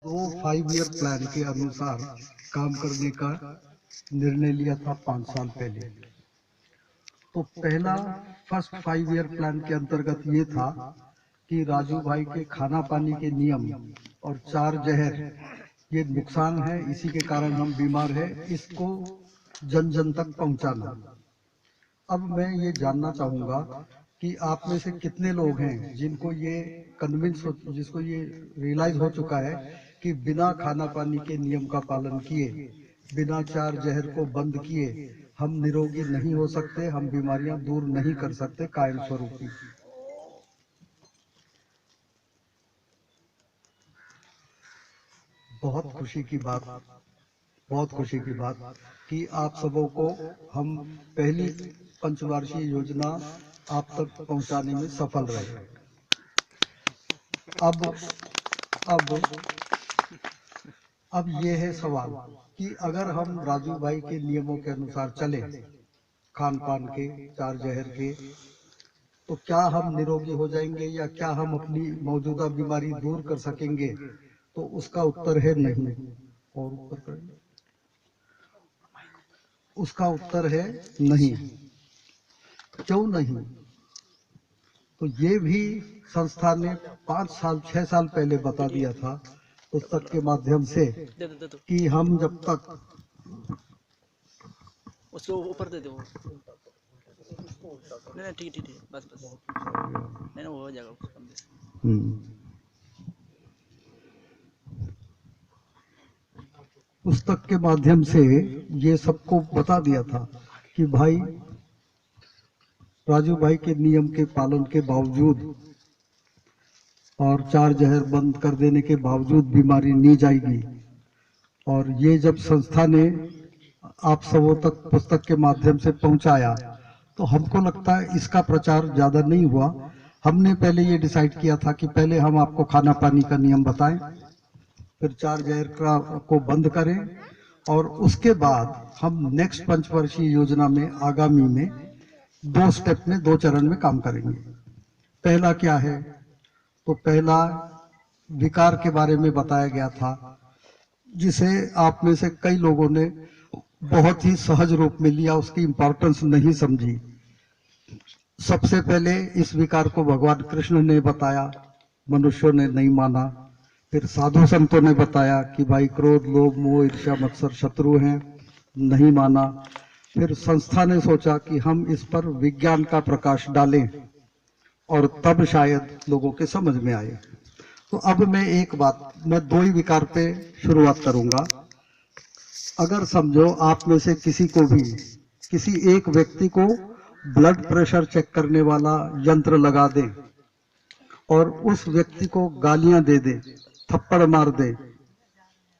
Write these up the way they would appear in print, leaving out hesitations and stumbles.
तो 5 year plan के अनुसार काम करने का निर्णय लिया था 5 साल पहले। तो पहला फर्स्ट 5 ईयर प्लान के अंतर्गत ये था कि राजू भाई के खाना पानी के नियम और 4 जहर ये नुकसान है, इसी के कारण हम बीमार हैं, इसको जन जन तक पहुंचाना। अब मैं ये जानना चाहूंगा कि आप में से कितने लोग हैं जिनको ये जिसको ये रियलाइज हो चुका है कि बिना खाना पानी के नियम का पालन किए, बिना 4 जहर को बंद किए हम निरोगी नहीं हो सकते, हम बीमारियां दूर नहीं कर सकते कायम स्वरूपी। बहुत खुशी की बात कि आप सबों को हम पहली पंचवार्षिक योजना आप तक पहुंचाने में सफल रहे। अब ये है सवाल कि अगर हम राजू भाई के नियमों के अनुसार चले, खान पान के 4 जहर के, तो क्या हम निरोगी हो जाएंगे या क्या हम अपनी मौजूदा बीमारी दूर कर सकेंगे? तो उसका उत्तर है नहीं। और ऊपर करें, उसका उत्तर है नहीं। क्यों नहीं? तो ये भी संस्था ने 5 साल 6 साल पहले बता दिया था पुस्तक के माध्यम से कि हम जब तक उसके ऊपर दे दो। नहीं ठीक बस नहीं वो हो जाएगा। पुस्तक के माध्यम से ये सबको बता दिया था कि भाई राजू भाई के नियम के पालन के बावजूद और 4 जहर बंद कर देने के बावजूद बीमारी नहीं जाएगी। और ये जब संस्था ने आप सबों तक पुस्तक के माध्यम से पहुंचाया तो हमको लगता है इसका प्रचार ज्यादा नहीं हुआ। हमने पहले ये डिसाइड किया था कि पहले हम आपको खाना पानी का नियम बताएं, फिर 4 जहर को बंद करें और उसके बाद हम नेक्स्ट पंचवर्षीय योजना में आगामी में 2 स्टेप में 2 चरण में काम करेंगे। पहला क्या है? तो पहला विकार के बारे में बताया गया था, जिसे आप में से कई लोगों ने बहुत ही सहज रूप में लिया, उसकी इंपॉर्टेंस नहीं समझी। सबसे पहले इस विकार को भगवान कृष्ण ने बताया, मनुष्यों ने नहीं माना। फिर साधु संतों ने बताया कि भाई क्रोध लोभ मोह ईर्ष्या मत्सर शत्रु हैं, नहीं माना। फिर संस्था ने सोचा कि हम इस पर विज्ञान का प्रकाश डालें और तब शायद लोगों के समझ में आए। तो अब मैं 2 ही विकार पे शुरुआत करूंगा। अगर समझो आप में से किसी एक व्यक्ति को ब्लड प्रेशर चेक करने वाला यंत्र लगा दे और उस व्यक्ति को गालियां दे दे, थप्पड़ मार दे,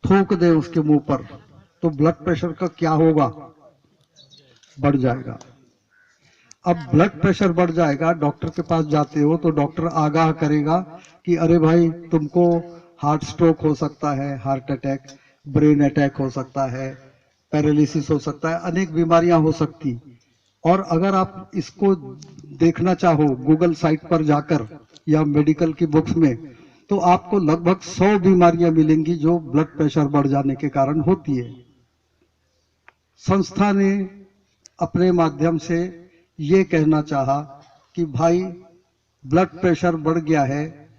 थूक दे उसके मुंह पर, तो ब्लड प्रेशर का क्या होगा? बढ़ जाएगा। अब ब्लड प्रेशर बढ़ जाएगा, डॉक्टर के पास जाते हो तो डॉक्टर आगाह करेगा कि अरे भाई तुमको हार्ट स्ट्रोक हो सकता है, हार्ट अटैक, ब्रेन अटैक हो सकता है, पैरालिसिस हो सकता है, अनेक बीमारियां हो सकती। और अगर आप इसको देखना चाहो गूगल साइट पर जाकर या मेडिकल की बुक्स में, तो आपको लगभग 100 बीमारियां मिलेंगी जो ब्लड प्रेशर बढ़ जाने के कारण होती है। संस्था ने अपने माध्यम से ये कहना चाहा कि भाई ब्लड प्रेशर बढ़ गया है,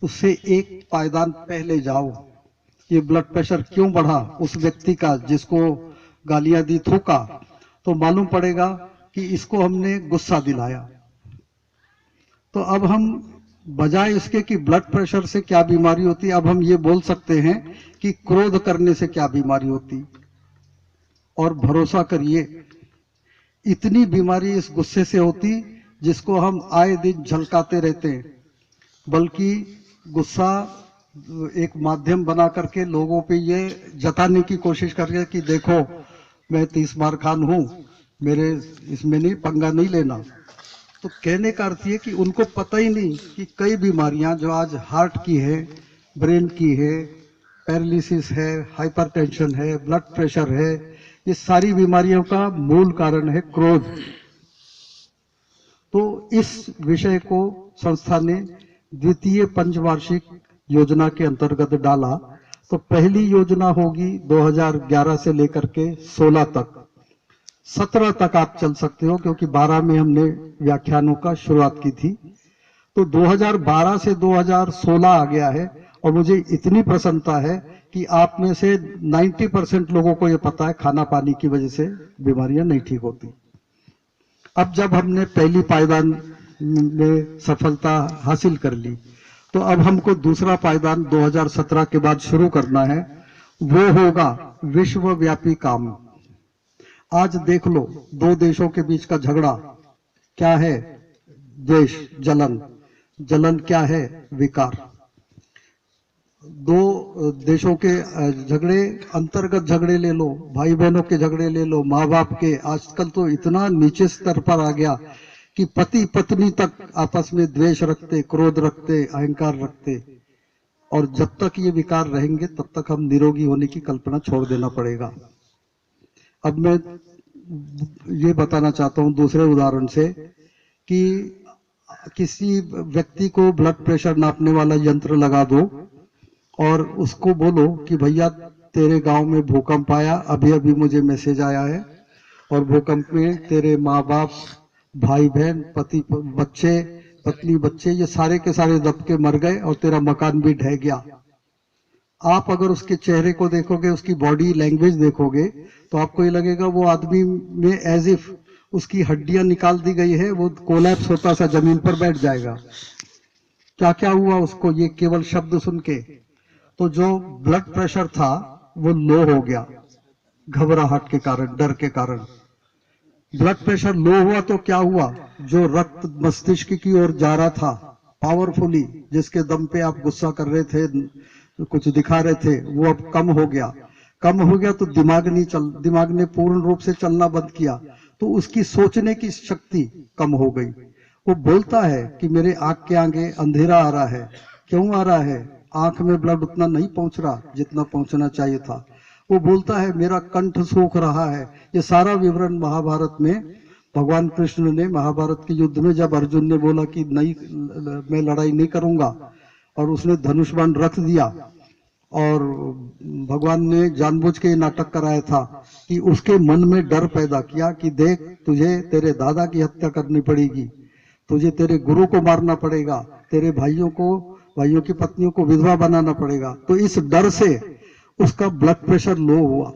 उससे एक पायदान पहले जाओ। ये ब्लड प्रेशर क्यों बढ़ा उस व्यक्ति का जिसको गालियां दी, थूका, तो मालूम पड़ेगा कि इसको हमने गुस्सा दिलाया। तो अब हम बजाय इसके कि ब्लड प्रेशर से क्या बीमारी होती, अब हम ये बोल सकते हैं कि क्रोध करने से क्या बीमारी होती। और भरोसा करिए इतनी बीमारी इस गुस्से से होती जिसको हम आए दिन झलकाते रहते हैं, बल्कि गुस्सा एक माध्यम बना करके लोगों पे ये जताने की कोशिश करके कि देखो मैं 30 बार खान हूं, मेरे इसमें नहीं पंगा नहीं लेना। तो कहने का अर्थ ये कि उनको पता ही नहीं कि कई बीमारियां जो आज हार्ट की है, ब्रेन की है, पैरालिसिस है, हाइपरटेंशन है, ब्लड प्रेशर है, ये सारी बीमारियों का मूल कारण है क्रोध। तो इस विषय को संस्था ने द्वितीय पंचवार्षिक योजना के अंतर्गत डाला तो पहली योजना होगी 2011 से लेकर के 16 तक, 17 तक आप चल सकते हो, क्योंकि 12 में हमने व्याख्यानों का शुरुआत की थी। तो 2012 से 2016 आ गया है, और मुझे इतनी प्रसन्नता है कि आप में से 90% लोगों को ये पता है खाना पानी की वजह से बीमारियां नहीं ठीक होती। अब जब हमने पहली पायदान में सफलता हासिल कर ली, तो अब हमको दूसरा पायदान 2017 के बाद शुरू करना है। वो होगा विश्वव्यापी काम। आज देख लो, दो देशों के बीच का झगड़ा क्या है? द्वेष, जलन। जलन क्या है? विकार। दो देशों के झगड़े, अंतर्गत झगड़े ले लो, भाई बहनों के झगड़े ले लो, माँ बाप के। आजकल तो इतना नीचे स्तर पर आ गया कि पति पत्नी तक आपस में द्वेष रखते, क्रोध रखते, अहंकार रखते। और जब तक ये विकार रहेंगे तब तक हम निरोगी होने की कल्पना छोड़ देना पड़ेगा। अब मैं ये बताना चाहता हूं दूसरे उदाहरण से कि किसी व्यक्ति को ब्लड प्रेशर नापने वाला यंत्र लगा दो और उसको बोलो कि भैया तेरे गांव में भूकंप आया, अभी अभी मुझे मैसेज आया है, और भूकंप में तेरे माँ बाप, भाई बहन, पति बच्चे, पत्नी बच्चे, ये सारे के सारे दब के मर गए और तेरा मकान भी ढह गया। आप अगर उसके चेहरे को देखोगे, उसकी बॉडी लैंग्वेज देखोगे, तो आपको ये लगेगा वो आदमी में एज इफ उसकी हड्डियां निकाल दी गई है, वो कोलैप्स होता सा जमीन पर बैठ जाएगा। क्या क्या हुआ उसको, ये केवल शब्द सुन के? तो जो ब्लड प्रेशर था वो लो हो गया, घबराहट के कारण, डर के कारण। ब्लड प्रेशर लो हुआ तो क्या हुआ? जो रक्त मस्तिष्क की ओर जा रहा था पावरफुली, जिसके दम पे आप गुस्सा कर रहे थे, कुछ दिखा रहे थे, वो अब कम हो गया। कम हो गया तो दिमाग ने पूर्ण रूप से चलना बंद किया, तो उसकी सोचने की शक्ति कम हो गई। वो बोलता है कि मेरे आंख के आगे अंधेरा आ रहा है। क्यों आ रहा है? आंख में ब्लड उतना नहीं पहुंच रहा जितना पहुंचना चाहिए था। वो बोलता है मेरा कंठ सूख रहा है। ये सारा विवरण महाभारत में भगवान कृष्ण ने, महाभारत के युद्ध में जब अर्जुन ने बोला कि नहीं, मैं लड़ाई नहीं करूंगा, और उसने धनुष बाण रख दिया, और भगवान ने जानबूझ के नाटक कराया था कि उसके मन में डर पैदा किया कि देख, तुझे तेरे दादा की हत्या करनी पड़ेगी, तुझे तेरे गुरु को मारना पड़ेगा, तेरे भाइयों की पत्नियों को विधवा बनाना पड़ेगा। तो इस डर से उसका ब्लड प्रेशर लो हुआ।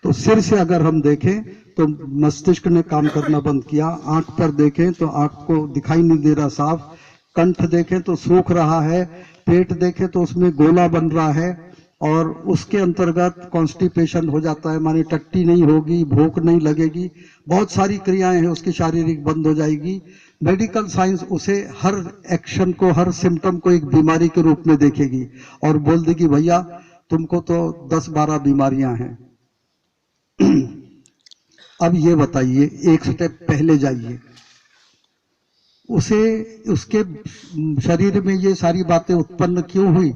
तो सिर से अगर हम देखें तो मस्तिष्क ने काम करना बंद किया, आंख पर देखें तो आंख को दिखाई नहीं दे रहा साफ, कंठ देखें तो सूख रहा है, पेट देखें तो उसमें गोला बन रहा है, और उसके अंतर्गत कॉन्स्टिपेशन हो जाता है, माने टट्टी नहीं होगी, भूख नहीं लगेगी, बहुत सारी क्रियाएं हैं उसकी शारीरिक बंद हो जाएगी। मेडिकल साइंस उसे हर एक्शन को, हर सिम्टम को एक बीमारी के रूप में देखेगी और बोल देगी भैया तुमको तो 10-12 बीमारियां हैं। अब ये बताइए, एक स्टेप पहले जाइए, उसके शरीर में ये सारी बातें उत्पन्न क्यों हुई?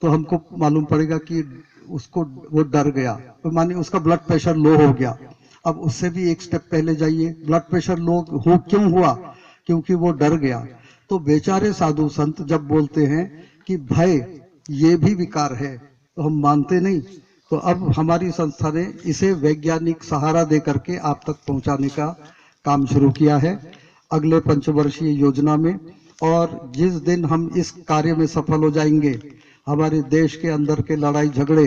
तो हमको मालूम पड़ेगा कि वो डर गया, तो माने उसका ब्लड प्रेशर लो हो गया। अब उससे भी एक स्टेप पहले जाइए, ब्लड प्रेशर लो क्यों हुआ? क्योंकि वो डर गया। तो बेचारे साधु संत जब बोलते हैं कि भय ये भी विकार है, तो हम मानते नहीं। तो अब हमारी संस्था ने इसे वैज्ञानिक सहारा दे करके आप तक पहुंचाने का काम शुरू किया है अगले पंचवर्षीय योजना में। और जिस दिन हम इस कार्य में सफल हो जाएंगे, हमारे देश के अंदर के लड़ाई झगड़े,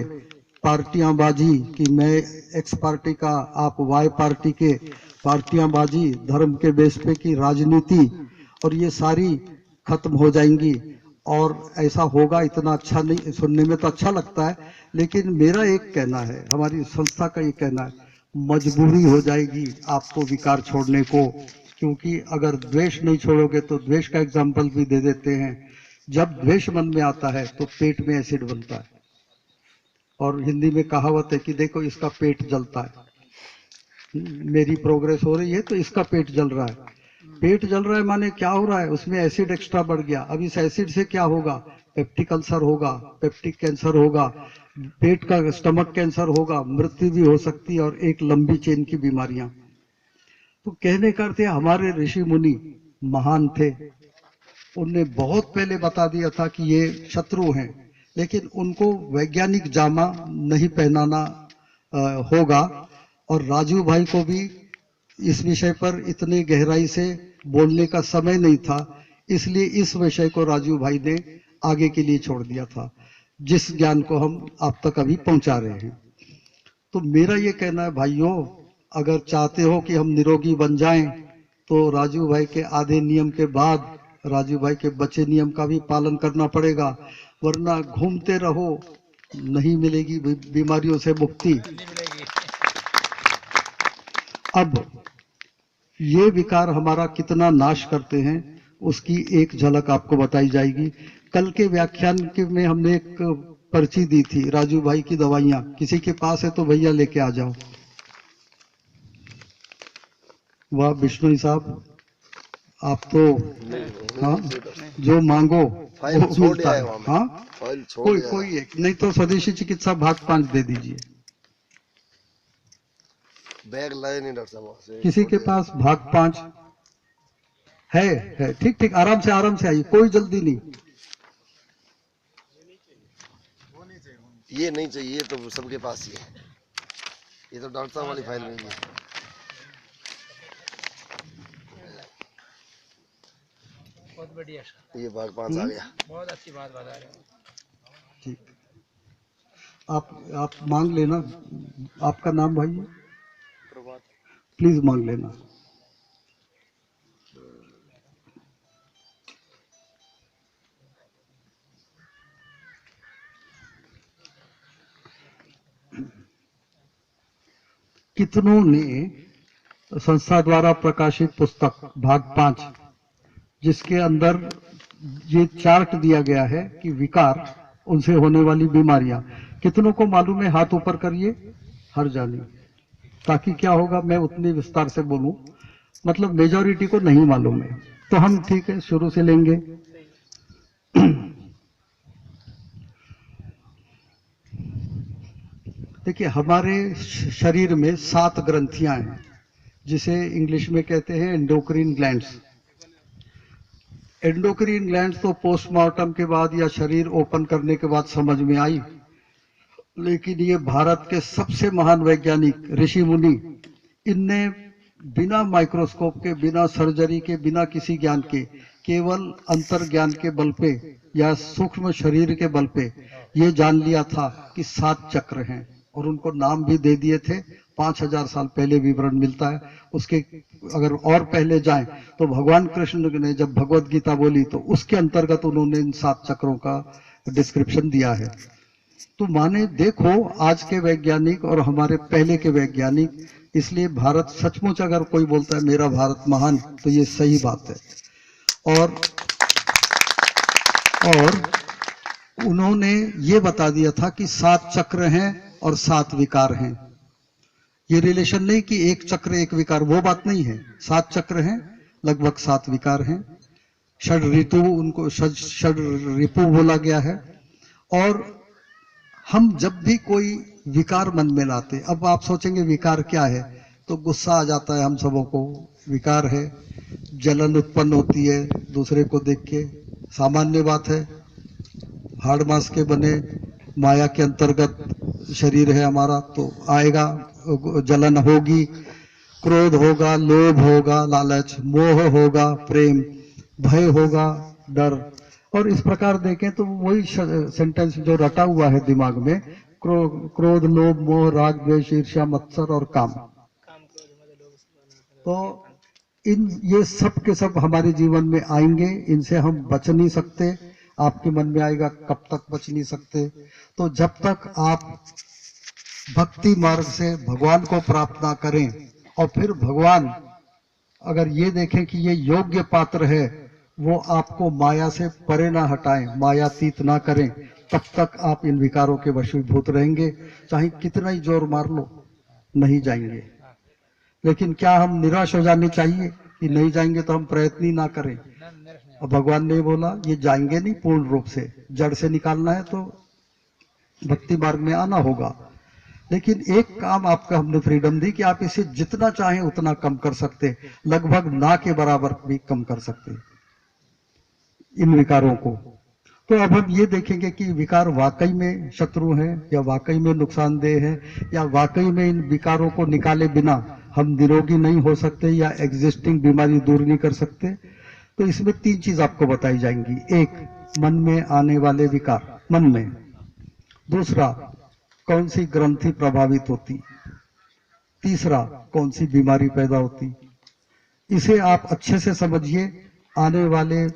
पार्टियां बाजी कि मैं एक्स पार्टी का, आप वाई पार्टी के, पार्टियां बाजी, धर्म के बेस पे की राजनीति, और ये सारी खत्म हो जाएंगी। और ऐसा होगा, इतना अच्छा नहीं, सुनने में तो अच्छा लगता है, लेकिन मेरा एक कहना है, हमारी संस्था का ये कहना है, मजबूरी हो जाएगी आपको विकार छोड़ने को। क्योंकि अगर द्वेष नहीं छोड़ोगे तो द्वेष का एग्जाम्पल भी दे देते हैं, जब द्वेष मन में आता है तो पेट में एसिड बनता है, और हिंदी में कहावत है कि देखो इसका पेट जलता है, मेरी प्रोग्रेस हो रही है तो इसका पेट जल रहा है। पेट जल रहा है माने क्या हो रहा है? उसमें एसिड एक्स्ट्रा बढ़ गया। अब इस एसिड से क्या होगा? पेप्टिक अल्सर होगा, पेप्टिक कैंसर होगा, पेट का स्टमक कैंसर होगा, मृत्यु भी हो सकती है, और एक लंबी चेन की बीमारियां। तो कहने का अर्थ है, हमारे ऋषि मुनि महान थे, उनने बहुत पहले बता दिया था कि ये शत्रु हैं, लेकिन उनको वैज्ञानिक जामा नहीं पहनाना होगा। और राजू भाई को भी इस विषय पर इतने गहराई से बोलने का समय नहीं था, इसलिए इस विषय को राजू भाई ने आगे के लिए छोड़ दिया था, जिस ज्ञान को हम आप तक अभी पहुंचा रहे हैं। तो मेरा ये कहना है भाइयों, अगर चाहते हो कि हम निरोगी बन जाएं, तो राजू भाई के आधे नियम के बाद राजू भाई के बचे नियम का भी पालन करना पड़ेगा, वरना घूमते रहो, नहीं मिलेगी बीमारियों से मुक्ति। अब ये विकार हमारा कितना नाश करते हैं उसकी एक झलक आपको बताई जाएगी। कल के व्याख्यान के में हमने एक पर्ची दी थी, राजू भाई की दवाइयां, किसी के पास है तो भैया लेके आ जाओ। वाह बिश्नोई साहब, आप तो हाँ, जो मांगो वो मिलता है। हाँ, कोई एक नहीं तो स्वदेशी चिकित्सा भाग 5 दे दीजिए। बैग लाए नहीं डॉक्टर साहब, किसी के पास भाग 5 है? ठीक, आराम से आइए, कोई जल्दी नहीं। ये नहीं चाहिए तो सबके पास ही है, ये तो डॉक्टर साहब वाली फाइल में ही है। बहुत बढ़िया सर, ये भाग 5 आ गया। बहुत अच्छी बात बता रहे हो। ठीक, आप मांग लेना। आपका नाम भाई है? प्लीज मांग लेना। कितनों ने संस्था द्वारा प्रकाशित पुस्तक भाग 5, जिसके अंदर ये चार्ट दिया गया है कि विकार, उनसे होने वाली बीमारियां, कितनों को मालूम है? हाथ ऊपर करिए, हर जानी, ताकि क्या होगा मैं उतनी विस्तार से बोलूं, मतलब मेजॉरिटी को नहीं मालूम है। तो हम ठीक है शुरू से लेंगे। देखिए, हमारे शरीर में 7 ग्रंथियां हैं, जिसे इंग्लिश में कहते हैं एंडोक्रीन ग्लैंड्स। एंडोक्रीन ग्लैंड्स तो पोस्टमार्टम के बाद या शरीर ओपन करने के बाद समझ में आई, लेकिन ये भारत के सबसे महान वैज्ञानिक ऋषि मुनि, इनने बिना माइक्रोस्कोप के, बिना सर्जरी के, बिना किसी ज्ञान के, केवल अंतर ज्ञान के बल पे या सूक्ष्म शरीर के बल पे ये जान लिया था कि 7 चक्र हैं, और उनको नाम भी दे दिए थे। 5000 साल पहले विवरण मिलता है उसके। अगर और पहले जाएं तो भगवान कृष्ण ने जब भगवत गीता बोली तो उसके अंतर्गत उन्होंने इन 7 चक्रों का डिस्क्रिप्शन दिया है। तो माने देखो, आज के वैज्ञानिक और हमारे पहले के वैज्ञानिक, इसलिए भारत सचमुच, अगर कोई बोलता है मेरा भारत महान, तो ये सही बात है। और उन्होंने ये बता दिया था कि 7 चक्र हैं और 7 विकार हैं। ये रिलेशन नहीं कि एक चक्र एक विकार, वो बात नहीं है। 7 चक्र हैं, लगभग 7 विकार हैं। षड ऋतु, उनको षड रिपु बोला गया है। और हम जब भी कोई विकार मन में लाते, अब आप सोचेंगे विकार क्या है, तो गुस्सा आ जाता है हम सबों को, विकार है। जलन उत्पन्न होती है दूसरे को देख के, सामान्य बात है। हाड़ मांस के बने माया के अंतर्गत शरीर है हमारा, तो आएगा, जलन होगी, क्रोध होगा, लोभ होगा, लालच, मोह होगा, प्रेम, भय होगा, डर। और इस प्रकार देखें तो वही सेंटेंस जो रटा हुआ है दिमाग में, क्रोध, लोभ, मोह, राग, द्वेष, ईर्ष्या, मत्सर और काम। तो ये सब के सब हमारे जीवन में आएंगे, इनसे हम बच नहीं सकते। आपके मन में आएगा कब तक बच नहीं सकते? तो जब तक आप भक्ति मार्ग से भगवान को प्राप्त ना करें, और फिर भगवान अगर ये देखें कि ये योग्य पात्र है, वो आपको माया से परे ना हटाएं, मायातीत ना करें, तब तक आप इन विकारों के वशीभूत रहेंगे। चाहे कितना ही जोर मार लो, नहीं जाएंगे। लेकिन क्या हम निराश हो जाने चाहिए कि नहीं जाएंगे तो हम प्रयत्न ही ना करें? और भगवान ने बोला ये जाएंगे नहीं, पूर्ण रूप से जड़ से निकालना है तो भक्ति मार्ग में आना होगा। लेकिन एक काम आपका हमने फ्रीडम दी कि आप इसे जितना चाहें उतना कम कर सकते, लगभग ना के बराबर भी कम कर सकते इन विकारों को। तो अब हम ये देखेंगे कि विकार वाकई में शत्रु हैं या वाकई में नुकसानदेह है या वाकई में इन विकारों को निकाले बिना हम निरोगी नहीं हो सकते या एग्जिस्टिंग बीमारी दूर नहीं कर सकते। तो इसमें 3 चीज आपको बताई जाएंगी। एक, मन में आने वाले विकार, मन में। दूसरा, कौन सी ग्रंथि प्रभावित होती। तीसरा, कौन सी बीमारी पैदा होती। इसे आप अच्छे से समझिए। आने वाले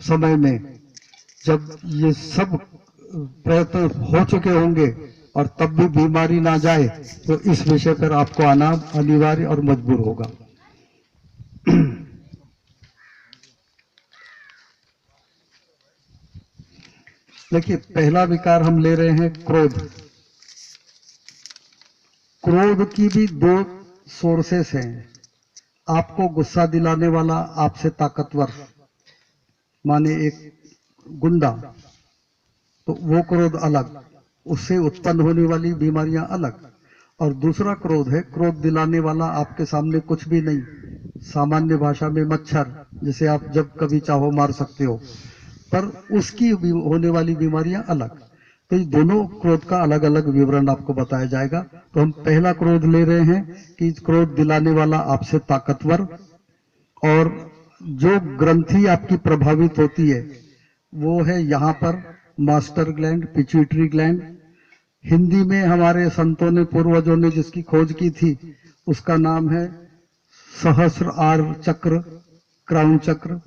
समय में जब ये सब प्रयत्न हो चुके होंगे और तब भी बीमारी ना जाए तो इस विषय पर आपको आना अनिवार्य और मजबूर होगा। देखिए, पहला विकार हम ले रहे हैं क्रोध। क्रोध की भी 2 सोर्सेस हैं। आपको गुस्सा दिलाने वाला आपसे ताकतवर, माने एक गुंडा, तो वो क्रोध अलग, उससे उत्पन्न होने वाली बीमारियां अलग। और दूसरा क्रोध है, क्रोध दिलाने वाला आपके सामने कुछ भी नहीं, सामान्य भाषा में मच्छर, जिसे आप जब कभी चाहो मार सकते हो, पर उसकी होने वाली बीमारियां अलग। तो ये दोनों क्रोध का अलग अलग विवरण आपको बताया जाएगा। तो हम पहला क्रोध ले रहे हैं कि क्रोध दिलाने वाला आपसे ताकतवर, और जो ग्रंथि आपकी प्रभावित होती है वो है यहाँ पर master gland, pituitary gland. Hindi में हमारे संतों ने, पूर्वजों ने जिसकी खोज की थी उसका नाम है सहस्र आर चक्र, क्राउन चक्र।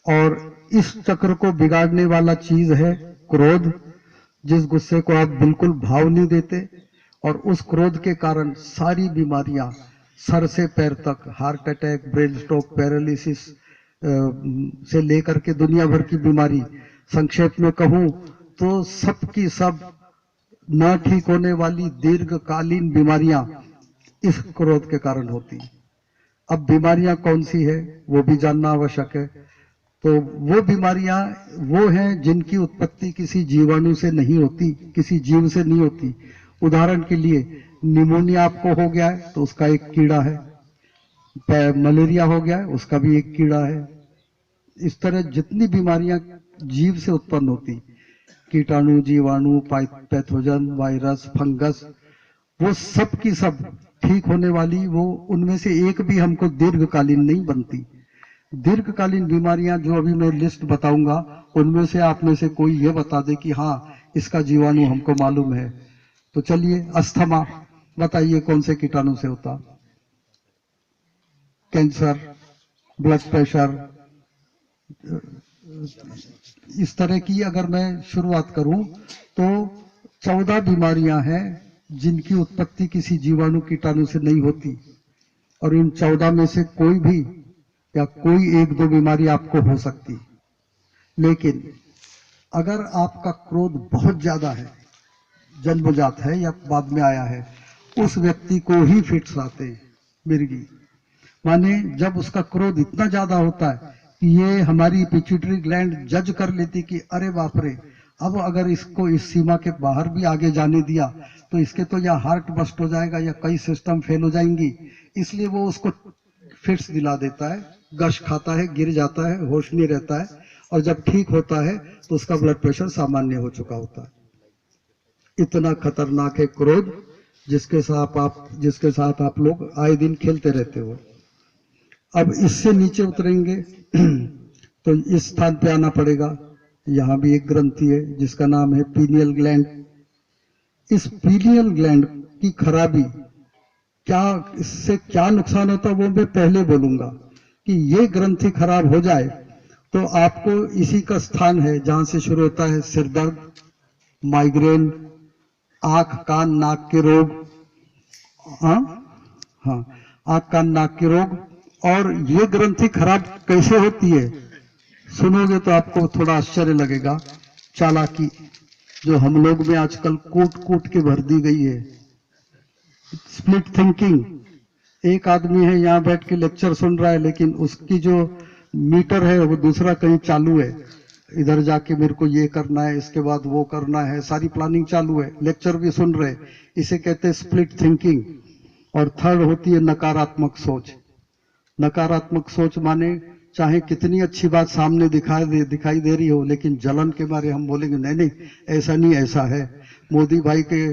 और इस चक्र को बिगाड़ने वाला चीज है क्रोध, जिस गुस्से को आप बिल्कुल भाव नहीं देते, और उस क्रोध के कारण सारी बीमारियां सर से पैर तक, heart attack, brain stroke, paralysis से लेकर के दुनिया भर की बीमारी, संक्षेप में कहूं तो सब की सब न ठीक होने वाली दीर्घकालीन बीमारियां इस क्रोध के कारण होती। अब बीमारियां कौन सी है वो भी जानना आवश्यक है। तो वो बीमारियां वो हैं जिनकी उत्पत्ति किसी जीवाणु से नहीं होती, किसी जीव से नहीं होती। उदाहरण के लिए, निमोनिया आपको हो गया है तो उसका एक कीड़ा है, मलेरिया हो गया है उसका भी एक कीड़ा है। इस तरह जितनी बीमारियां जीव से उत्पन्न होती, कीटाणु, जीवाणु, पैथोजन, वायरस, फंगस, वो सब की सब ठीक होने वाली, वो उनमें से एक भी हमको दीर्घकालीन नहीं बनती। दीर्घकालीन बीमारियां जो अभी मैं लिस्ट बताऊंगा उनमें से आप में से कोई ये बता दे कि हाँ इसका जीवाणु हमको मालूम है। तो चलिए, अस्थमा बताइए कौन से कीटाणु से होता। कैंसर, ब्लड प्रेशर, इस तरह की अगर मैं शुरुआत करूं तो 14 बीमारियां हैं जिनकी उत्पत्ति किसी जीवाणु कीटाणु से नहीं होती। और इन 14 में से कोई भी या कोई 1-2 बीमारी आपको हो सकती। लेकिन अगर आपका क्रोध बहुत ज्यादा है, जन्मजात है या बाद में आया है, उस व्यक्ति को ही फिट्स आते हैं, मिर्गी। माने जब उसका क्रोध इतना ज्यादा होता है कि ये हमारी पिट्यूटरी ग्लैंड जज कर लेती कि अरे बाप रे, अब अगर इसको इस सीमा के बाहर भी आगे जाने दिया तो इसके तो या हार्ट बस्ट हो जाएगा या कई सिस्टम फेल हो जाएंगी। इसलिए वो उसको फिट्स दिला देता है, गश खाता है, गिर जाता है, होश नहीं रहता है, और जब ठीक होता है तो उसका ब्लड प्रेशर सामान्य हो चुका होता है। इतना खतरनाक है क्रोध, जिसके साथ आप लोग आए दिन खेलते रहते हो। अब इससे नीचे उतरेंगे तो इस स्थान पे आना पड़ेगा। यहाँ भी एक ग्रंथि है जिसका नाम है पीनियल ग्लैंड। इस पीनियल ग्लैंड की खराबी, क्या इससे क्या नुकसान होता है वो मैं पहले बोलूंगा। कि ये ग्रंथि खराब हो जाए तो आपको इसी का स्थान है जहां से शुरू होता है सिरदर्द, माइग्रेन, आंख कान नाक के रोग, आंख कान नाक के रोग। और ये ग्रंथि खराब कैसे होती है सुनोगे तो आपको थोड़ा आश्चर्य लगेगा। चालाकी जो हम लोग में आजकल कूट कूट के भर दी गई है, स्प्लिट थिंकिंग। एक आदमी है यहाँ बैठ के लेक्चर सुन रहा है, लेकिन उसकी जो मीटर है वो दूसरा कहीं चालू है। इधर जाके मेरे को ये करना है, इसके बाद वो करना है, सारी प्लानिंग चालू है, लेक्चर भी सुन रहे। इसे कहते हैं स्प्लिट थिंकिंग। और थर्ड होती है नकारात्मक सोच। नकारात्मक सोच माने चाहे कितनी अच्छी बात सामने दिखाई दे रही हो, लेकिन जलन के मारे हम बोलेंगे नहीं नहीं ऐसा नहीं, ऐसा है। मोदी भाई के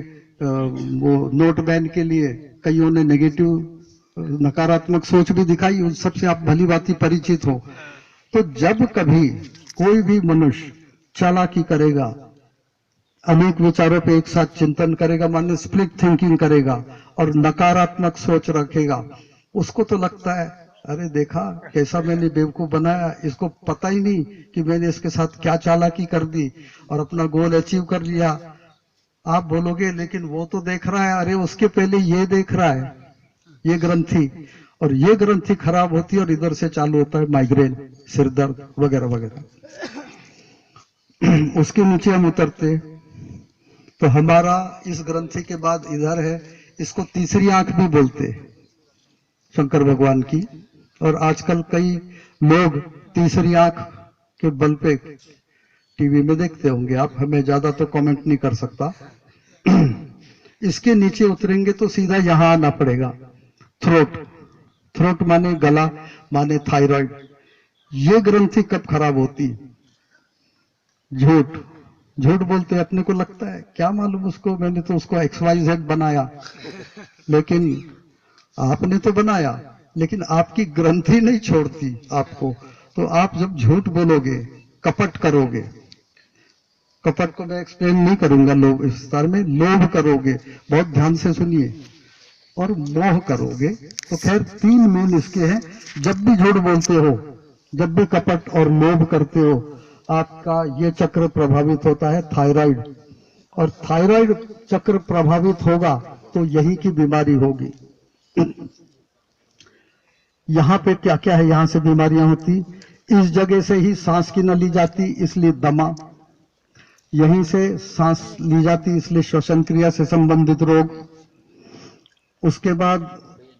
वो नोट बैन के लिए कईयों ने नेगेटिव नकारात्मक सोच भी दिखाई, उन सबसे आप भली भांति परिचित हो। तो जब कभी कोई भी मनुष्य चालाकी करेगा, अनेक विचारों पे एक साथ चिंतन करेगा, माने स्प्लिट थिंकिंग करेगा और नकारात्मक सोच रखेगा, उसको तो लगता है अरे देखा कैसा मैंने बेवकूफ बनाया, इसको पता ही नहीं कि मैंने इसके साथ क्या चालाकी कर दी और अपना गोल अचीव कर लिया। आप बोलोगे लेकिन वो तो देख रहा है, अरे उसके पहले ये देख रहा है, ये ग्रंथि, और ये ग्रंथि खराब होती है और इधर से चालू होता है माइग्रेन, सिर दर्द वगैरह वगैरह। उसके नीचे हम उतरते तो हमारा इस ग्रंथि के बाद इधर है, इसको तीसरी आंख भी बोलते शंकर भगवान की। और आजकल कई लोग तीसरी आंख के बल पे टीवी में देखते होंगे आप, हमें ज्यादा तो कमेंट नहीं कर सकता। इसके नीचे उतरेंगे तो सीधा यहां आना पड़ेगा, थ्रोट। थ्रोट माने गला, माने थायराइड। ये ग्रंथि कब खराब होती? झूठ झूठ बोलते अपने को लगता है क्या मालूम उसको, मैंने तो उसको XYZ बनाया, लेकिन आपने तो बनाया, लेकिन आपकी ग्रंथि नहीं छोड़ती आपको। तो आप जब झूठ बोलोगे, कपट करोगे, कपट को मैं एक्सप्लेन नहीं करूंगा लोग विस्तार में, लोभ करोगे, बहुत ध्यान से सुनिए, और मोह करोगे। तो खैर 3 मेन इसके हैं। जब भी झूठ बोलते हो, जब भी कपट और लोभ करते हो, आपका ये चक्र प्रभावित होता है, थायराइड। और थायराइड चक्र प्रभावित होगा तो यही की बीमारी होगी। यहां पे क्या क्या है, यहां से बीमारियां होती, इस जगह से ही सांस की न ली जाती, इसलिए दमा। यहीं से सांस ली जाती, इसलिए श्वसन क्रिया से संबंधित रोग। उसके बाद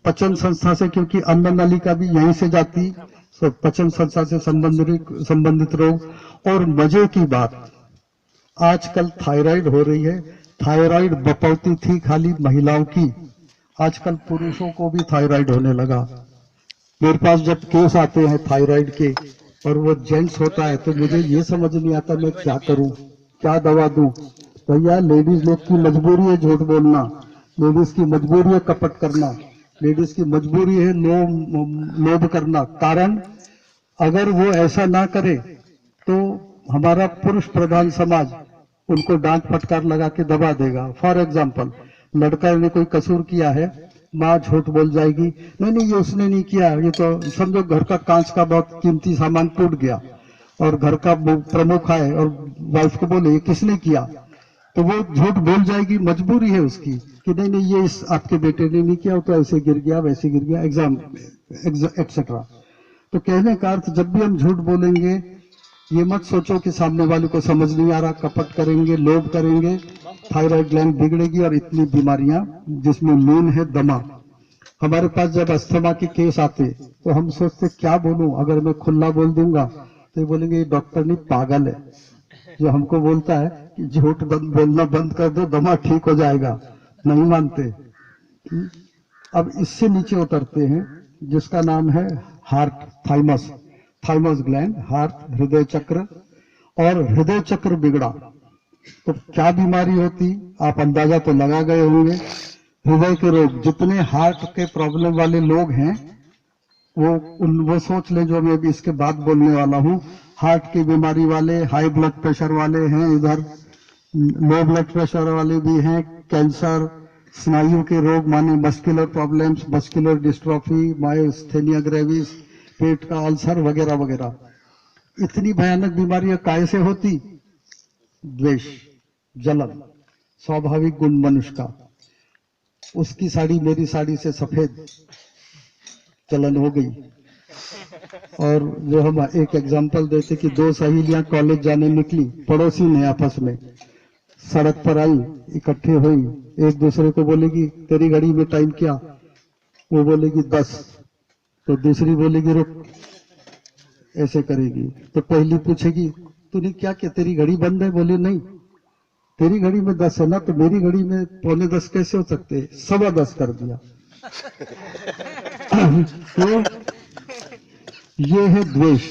पचन संस्था से, क्योंकि अन्न नलिका भी यहीं से जाती, तो पचन संस्था से संबंधित रोग। और मजे की बात, आजकल थायराइड हो रही है। थायराइड बपौती थी खाली महिलाओं की, आजकल पुरुषों को भी थायराइड होने लगा। मेरे पास जब केस आते हैं थायराइड के और वो जेंट्स होता है, तो मुझे ये समझ नहीं आता मैं क्या करूं, क्या दवा दूं। भैया लेडीज लोग की मजबूरी है झूठ बोलना, लेडीज की मजबूरी है कपट करना, लेडीज की मजबूरी है लोभ करना। कारण अगर वो ऐसा ना करे तो हमारा पुरुष प्रधान समाज उनको डांट फटकार लगा के दबा देगा। फॉर एग्जाम्पल, लड़का ने कोई कसूर किया है, माँ झूठ बोल जाएगी, नहीं नहीं ये उसने नहीं किया, ये तो समझो घर का कांच का बहुत कीमती सामान टूट गया और घर का प्रमुख आए और वाइफ को बोले ये किसने किया, तो वो झूठ बोल जाएगी, मजबूरी है उसकी कि नहीं नहीं ये इस आपके बेटे ने नहीं किया, तो ऐसे गिर गया वैसे गिर गया, एग्जाम एक्सेट्रा। तो कहने का अर्थ, जब भी हम झूठ बोलेंगे ये मत सोचो कि सामने वाले को समझ नहीं आ रहा, कपट करेंगे, लोभ करेंगे, थायराइड ग्लैंड बिगड़ेगी और इतनी बीमारियां, जिसमें मेन है दमा। हमारे पास जब अस्थमा के केस आते तो हम सोचते क्या बोलूं, अगर मैं खुला बोल दूंगा तो ये बोलेंगे ये डॉक्टर नहीं पागल है, जो हमको बोलता है कि झूठ बोलना बंद कर दो दमा ठीक हो जाएगा, नहीं मानते। अब इससे नीचे उतरते हैं जिसका नाम है heart, thymus, thymus gland, heart, हृदय चक्र। और हृदय चक्र बिगड़ा तो क्या बीमारी होती, आप अंदाजा तो लगा गए होंगे। हृदय के रोग, जितने हार्ट के प्रॉब्लम वाले लोग हैं वो सोच ले जो मैं भी इसके बाद बोलने वाला हूँ। हार्ट की बीमारी वाले, हाई ब्लड प्रेशर वाले हैं, इधर लो ब्लड प्रेशर वाले भी हैं, कैंसर, स्नायु के रोग माने muscular problems, muscular dystrophy, myasthenia gravis, पेट का अल्सर वगैरह वगैरह। इतनी भयानक बीमारियां काय से होती? द्वेष, जलन, स्वाभाविक गुण मनुष्य का। उसकी साड़ी मेरी साड़ी से सफेद, जलन हो गई। और जो हम एक एग्जांपल देते कि 2 सहेलियां कॉलेज जाने निकली, पड़ोसी ने आपस में सड़क पर आई, इकट्ठे हुई, एक दूसरे को बोलेगी तेरी घड़ी में टाइम क्या, वो बोलेगी 10, तो दूसरी बोलेगी रुक, ऐसे करेगी। तो पहली पूछेगी तूने क्या किया, तेरी घड़ी बंद है, बोले नहीं, तेरी घड़ी में 10 है ना, तो मेरी घड़ी में 9:45 कैसे हो सकते, 10:15 कर दिया। ये है द्वेष।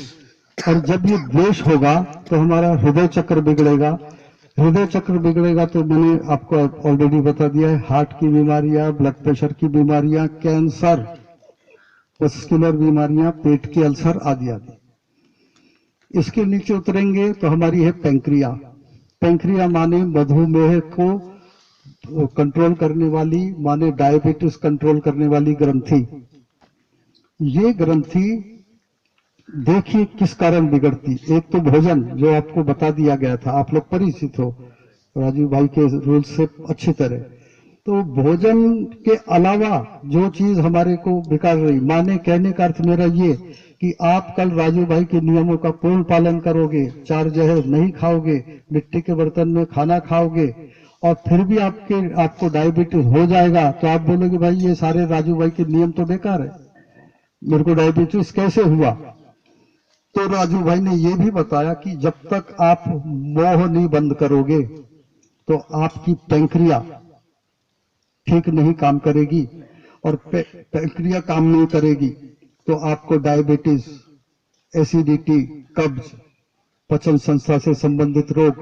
और जब ये द्वेष होगा तो हमारा हृदय चक्र बिगड़ेगा। हृदय चक्र बिगड़ेगा तो मैंने आपको ऑलरेडी बता दिया है, हार्ट की बीमारियां, ब्लड प्रेशर की बीमारियां, कैंसर, मस्कुलर बीमारियां, पेट के अल्सर आदि आदि। इसके नीचे उतरेंगे तो हमारी है पेंक्रिया। पेंक्रिया माने मधुमेह को कंट्रोल करने वाली, माने डायबिटीज कंट्रोल करने वाली ग्रंथि। ये ग्रंथि देखिए किस कारण बिगड़ती। एक तो भोजन, जो आपको बता दिया गया था, आप लोग परिचित हो राजीव भाई के रूल से अच्छी तरह। तो भोजन के अलावा जो चीज हमारे को बिगाड़ रही, माने कहने का अर्थ मेरा ये कि आप कल राजू भाई के नियमों का पूर्ण पालन करोगे, 4 जहर नहीं खाओगे, मिट्टी के बर्तन में खाना खाओगे, और फिर भी आपको डायबिटीज हो जाएगा, तो आप बोलोगे भाई ये सारे राजू भाई के नियम तो बेकार है, मेरे को डायबिटीज कैसे हुआ। तो राजू भाई ने यह भी बताया कि जब तक आप मोह नहीं बंद करोगे तो आपकी पेंक्रिया ठीक नहीं काम करेगी, और पेंक्रिया काम नहीं करेगी तो आपको डायबिटीज, एसिडिटी, कब्ज, पचन संस्था से संबंधित रोग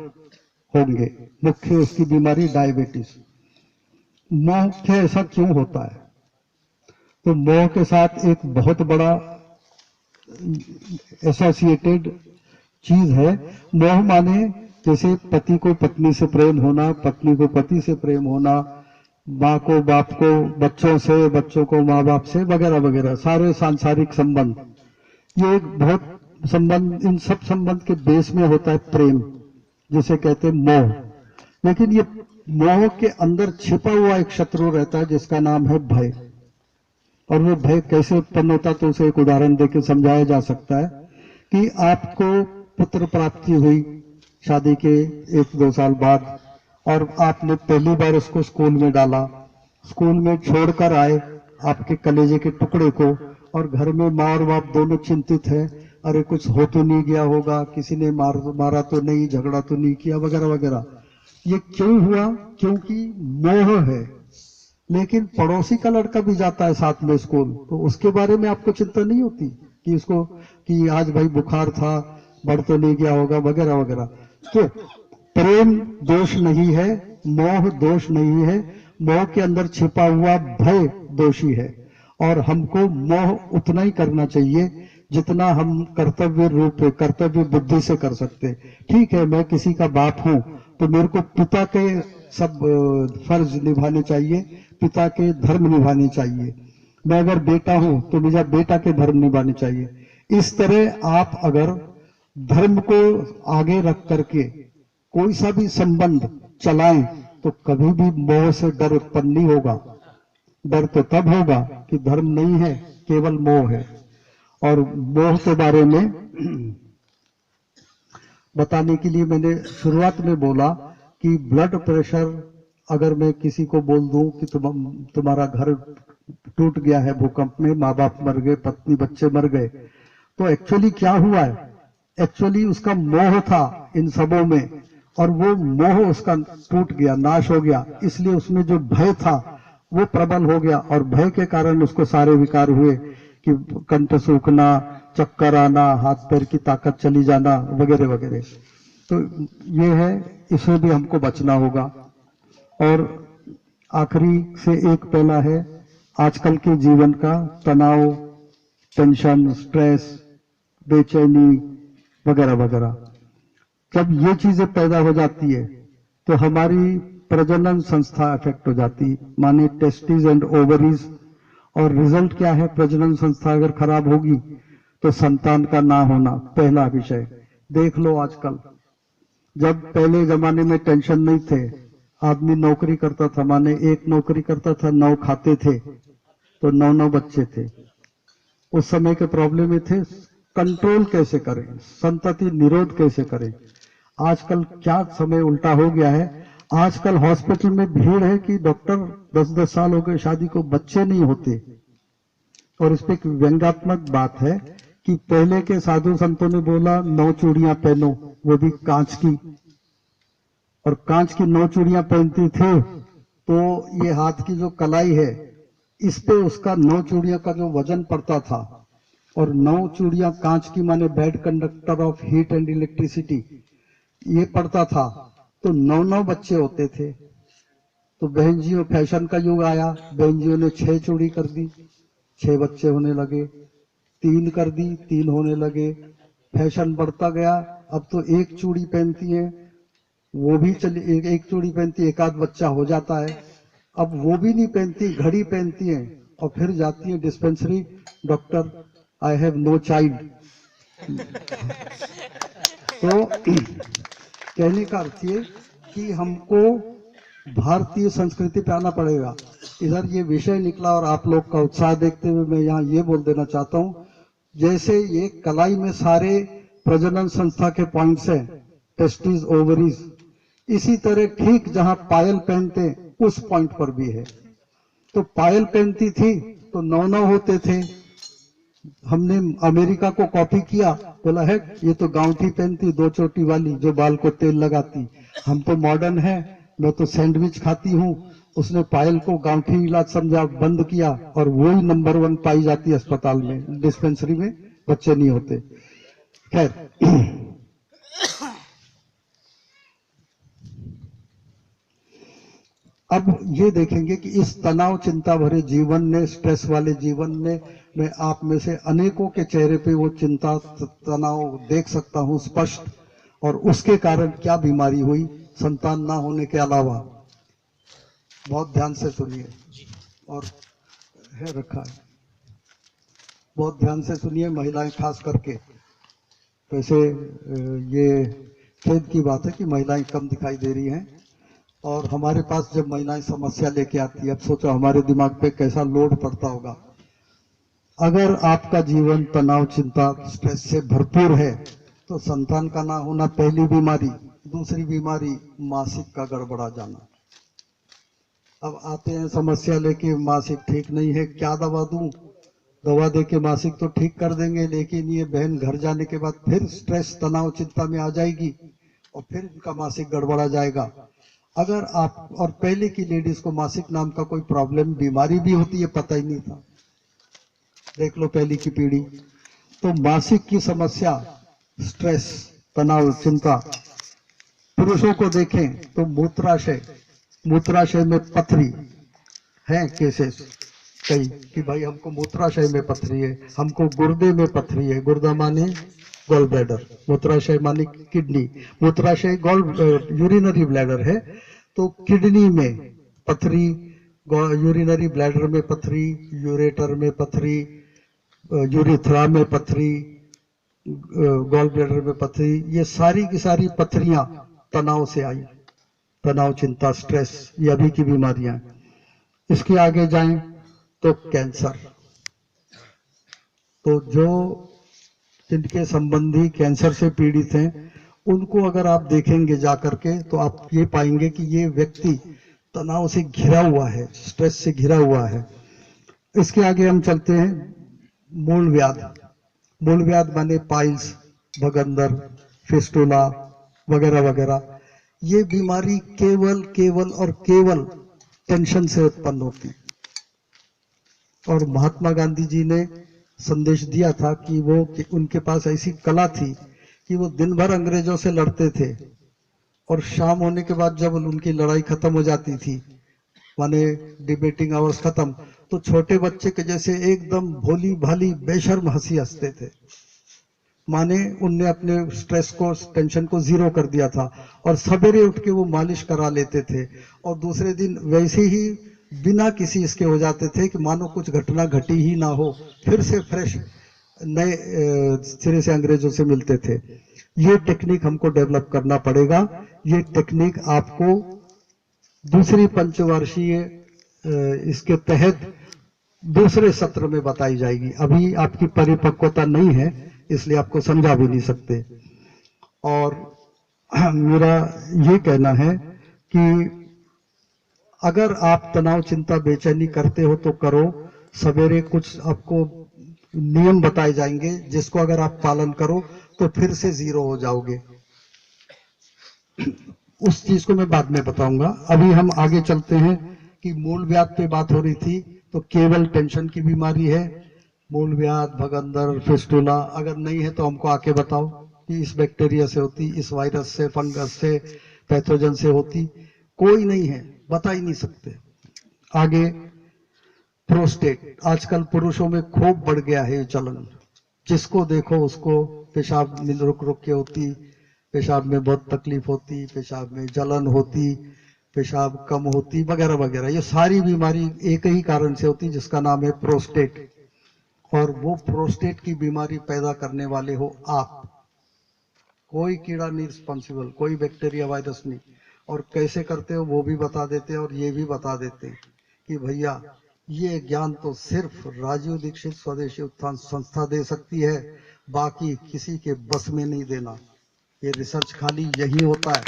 होंगे। मुख्य उसकी बीमारी डायबिटीज। मोह ऐसा क्यों होता है? तो मोह के साथ एक बहुत बड़ा एसोसिएटेड चीज है। मोह माने जैसे पति को पत्नी से प्रेम होना, पत्नी को पति से प्रेम होना, माँ को बाप को बच्चों से, बच्चों को माँ बाप से, वगैरह वगैरह, सारे सांसारिक संबंध। ये एक बहुत संबंध, इन सब संबंध के बेस में होता है प्रेम, जिसे कहते हैं मोह। लेकिन ये मोह के अंदर छिपा हुआ एक शत्रु रहता है जिसका नाम है भय। और वो भय कैसे उत्पन्न होता, तो उसे एक उदाहरण देकर समझाया जा सकता है कि आपको पुत्र प्राप्ति हुई शादी के 1-2 साल बाद, और आपने पहली बार उसको स्कूल में डाला, स्कूल में छोड़कर आए आपके कलेजे के टुकड़े को, और घर में माँ और बाप दोनों चिंतित है, अरे कुछ हो तो नहीं गया होगा, किसी ने मारा तो नहीं, झगड़ा तो नहीं किया, वगैरह वगैरह। ये क्यों हुआ? क्योंकि मोह है। लेकिन पड़ोसी का लड़का भी जाता है साथ में स्कूल, तो उसके बारे में आपको चिंता नहीं होती कि उसको, कि आज भाई बुखार था, बढ़ तो नहीं गया होगा, वगैरह वगैरह। तो प्रेम दोष नहीं है, मोह दोष नहीं है, मोह के अंदर छिपा हुआ भय दोषी है। और हमको मोह उतना ही करना चाहिए जितना हम कर्तव्य रूप, कर्तव्य बुद्धि से कर सकते। ठीक है, मैं किसी का बाप हूं तो मेरे को पिता के सब फर्ज निभाने चाहिए, पिता के धर्म निभाने चाहिए। मैं अगर बेटा हूं तो मुझे बेटा के धर्म निभाने चाहिए। इस तरह आप अगर धर्म को आगे रख करके कोई सा भी संबंध चलाएं तो कभी भी मोह से डर उत्पन्न नहीं होगा। डर तो तब होगा कि धर्म नहीं है, केवल मोह है। और मोह के बारे में बताने के लिए मैंने शुरुआत में बोला कि ब्लड प्रेशर, अगर मैं किसी को बोल दूं कि तुम्हारा घर टूट गया है भूकंप में, माँ बाप मर गए, पत्नी बच्चे मर गए, तो एक्चुअली क्या हुआ है? एक्चुअली उसका मोह था इन सबों में, और वो मोह उसका टूट गया, नाश हो गया। इसलिए उसमें जो भय था वो प्रबल हो गया, और भय के कारण उसको सारे विकार हुए कि कंठ सूखना, चक्कर आना, हाथ पैर की ताकत चली जाना, वगैरह वगैरह। तो ये है, इससे भी हमको बचना होगा। और आखिरी से एक पहला है आजकल के जीवन का तनाव, टेंशन, स्ट्रेस, बेचैनी, वगैरह वगैरह। जब ये चीजें पैदा हो जाती है तो हमारी प्रजनन संस्था अफेक्ट हो जाती, माने टेस्टिस एंड ओवरीज। और रिजल्ट क्या है? प्रजनन संस्था अगर खराब होगी तो संतान का ना होना पहला विषय। देख लो आजकल, जब पहले जमाने में टेंशन नहीं थे, आदमी नौकरी करता था, माने एक नौकरी करता था, 9 खाते थे तो 9 बच्चे थे। उस समय के प्रॉब्लम ये थे, कंट्रोल कैसे करें, संतति निरोध कैसे करें। आजकल क्या समय उल्टा हो गया है, आजकल हॉस्पिटल में भीड़ है कि डॉक्टर 10-10 साल हो गए शादी को, बच्चे नहीं होते। और इस पे एक व्यंग्यात्मक बात है कि पहले के साधु संतों ने बोला 9 चूड़ियां पहनो, वो भी कांच की, और कांच की 9 चूड़ियां पहनती थे तो ये हाथ की जो कलाई है इस पे उसका 9 चूड़ियों का जो वजन पड़ता था और 9 चूड़ियां कांच की माने bad conductor of heat and electricity, ये पढ़ता था तो 9 बच्चे होते थे। तो बहन जियों फैशन का युग आया, बहन जियों ने 6 चूड़ी कर दी, 6 बच्चे होने लगे, 3 कर दी, 3 होने लगे, फैशन बढ़ता गया। अब तो 1 चूड़ी पहनती है, वो भी चली, एक चूड़ी पहनती, एक आध बच्चा हो जाता है। अब वो भी नहीं पहनती, घड़ी पहनती है और फिर जाती है dispensary, doctor I have no child. तो कहने का अर्थ ये कि हमको भारतीय संस्कृति पे आना पड़ेगा। इधर ये विषय निकला और आप लोग का उत्साह देखते हुए मैं यहाँ ये बोल देना चाहता हूँ, जैसे ये कलाई में सारे प्रजनन संस्था के पॉइंट्स हैं, टेस्टिस, ओवरीज, इसी तरह ठीक जहां पायल पहनते उस पॉइंट पर भी है। तो पायल पहनती थी तो 9 होते थे। हमने अमेरिका को कॉपी किया, बोला है ये तो गांठी पहनती 2 चोटी वाली जो बाल को तेल लगाती, हम तो मॉडर्न है, मैं तो सैंडविच खाती हूँ। उसने पायल को गांठी इलाज समझा, बंद किया और वही नंबर 1 पाई जाती है अस्पताल में, डिस्पेंसरी में बच्चे नहीं होते। खैर, अब ये देखेंगे कि इस तनाव चिंता भरे जीवन ने, स्ट्रेस वाले जीवन ने, मैं आप में से अनेकों के चेहरे पे वो चिंता तनाव देख सकता हूँ स्पष्ट, और उसके कारण क्या बीमारी हुई संतान ना होने के अलावा। बहुत ध्यान से सुनिए, और है रखा है, बहुत ध्यान से सुनिए महिलाएं खास करके। वैसे ये खेद की बात है कि महिलाएं कम दिखाई दे रही हैं, और हमारे पास जब महिलाएं समस्या लेके आती है, अब सोचो हमारे दिमाग पे कैसा लोड पड़ता होगा। अगर आपका जीवन तनाव चिंता स्ट्रेस से भरपूर है तो संतान का ना होना पहली बीमारी, दूसरी बीमारी मासिक का गड़बड़ा जाना। अब आते हैं समस्या लेके, मासिक ठीक नहीं है, क्या दवा दूं, दवा दे के मासिक तो ठीक कर देंगे, लेकिन ये बहन घर जाने के बाद फिर स्ट्रेस तनाव चिंता में आ जाएगी और फिर इनका मासिक गड़बड़ा जाएगा। अगर आप, और पहले की लेडीज को मासिक नाम का कोई प्रॉब्लम बीमारी भी होती है पता ही नहीं था, देख लो पहले की पीढ़ी। तो मासिक की समस्या, स्ट्रेस, तनाव, चिंता। पुरुषों को देखें तो मूत्राशय, मूत्राशय में पथरी है, केसेस कई कि भाई हमको मूत्राशय में पथरी है, हमको गुर्दे में पथरी है, गुर्दा माने गॉल ब्लैडर, मूत्राशय माने किडनी, मूत्राशय यूरिनरी ब्लैडर है, तो किडनी में पथरी, यूरिनरी ब्लैडर में पथरी, यूरेटर में पथरी, यूरिथ्रा में पथरी, गॉल ब्लैडर में पथरी, ये सारी की सारी पथरियां तनाव से आई। तनाव चिंता स्ट्रेस ये अभी की बीमारियां। इसके आगे जाएं तो कैंसर। तो जो जिनके संबंधी कैंसर से पीड़ित हैं उनको अगर आप देखेंगे जाकर के तो आप ये पाएंगे कि ये व्यक्ति तनाव से घिरा हुआ है, स्ट्रेस से घिरा हुआ है। इसके आगे हम चलते हैं मूल व्याध। मूल व्याध माने पाइल्स, भगंदर, फिस्टुला वगैरह वगैरह। ये बीमारी केवल केवल और केवल टेंशन से उत्पन्न होती। और महात्मा गांधी जी ने संदेश दिया था कि उनके पास ऐसी कला थी कि वो दिन भर अंग्रेजों से लड़ते थे, और शाम होने के बाद जब उनकी लड़ाई खत्म हो जाती थी, माने डिबेटिंग आवर्स खत्म, तो छोटे बच्चे के जैसे एकदम भोली भाली बेशर्म हंसी हंसते थे। माने उनने अपने स्ट्रेस को, टेंशन को जीरो कर दिया था। और सवेरे उठ के वो मालिश करा लेते थे और दूसरे दिन वैसे ही बिना किसी इसके हो जाते थे कि मानो कुछ घटना घटी ही ना हो, फिर से फ्रेश नए सिरे से अंग्रेजों से मिलते थे। ये टेक्निक हमको डेवलप करना पड़ेगा। ये टेक्निक आपको दूसरी पंचवार्षीय इसके तहत दूसरे सत्र में बताई जाएगी। अभी आपकी परिपक्वता नहीं है, इसलिए आपको समझा भी नहीं सकते। और मेरा ये कहना है कि अगर आप तनाव चिंता बेचैनी करते हो तो करो। सवेरे कुछ आपको नियम बताए जाएंगे जिसको अगर आप पालन करो तो फिर से जीरो हो जाओगे। उस चीज को मैं बाद में बताऊंगा। अभी हम आगे चलते हैं कि मूल व्याध पे बात हो रही थी, तो केवल टेंशन की बीमारी है। मूलव्याध, भगंदर, फिस्टुला अगर नहीं है तो हमको आके बताओ कि इस बैक्टीरिया से होती, इस वायरस से, फंगस से, पैथोजन से होती। कोई नहीं है, बता ही नहीं सकते। आगे प्रोस्टेट, आजकल पुरुषों में खूब बढ़ गया है ये चलन। जिसको देखो उसको पेशाब में रुक रुक के होती, पेशाब में बहुत तकलीफ होती, पेशाब में जलन होती, पेशाब कम होती, वगैरह वगैरह। ये सारी बीमारी एक ही कारण से होती, जिसका नाम है प्रोस्टेट। और वो प्रोस्टेट की बीमारी पैदा करने वाले हो आप। कोई कीड़ा नहीं रिस्पॉन्सिबल, कोई बैक्टीरिया, वायरस नहीं। और कैसे करते हो वो भी बता देते हैं, और ये भी बता देते हैं कि भैया ये ज्ञान तो सिर्फ राजीव दीक्षित स्वदेशी उत्थान संस्था दे सकती है, बाकी किसी के बस में नहीं देना। ये रिसर्च खाली यही होता है।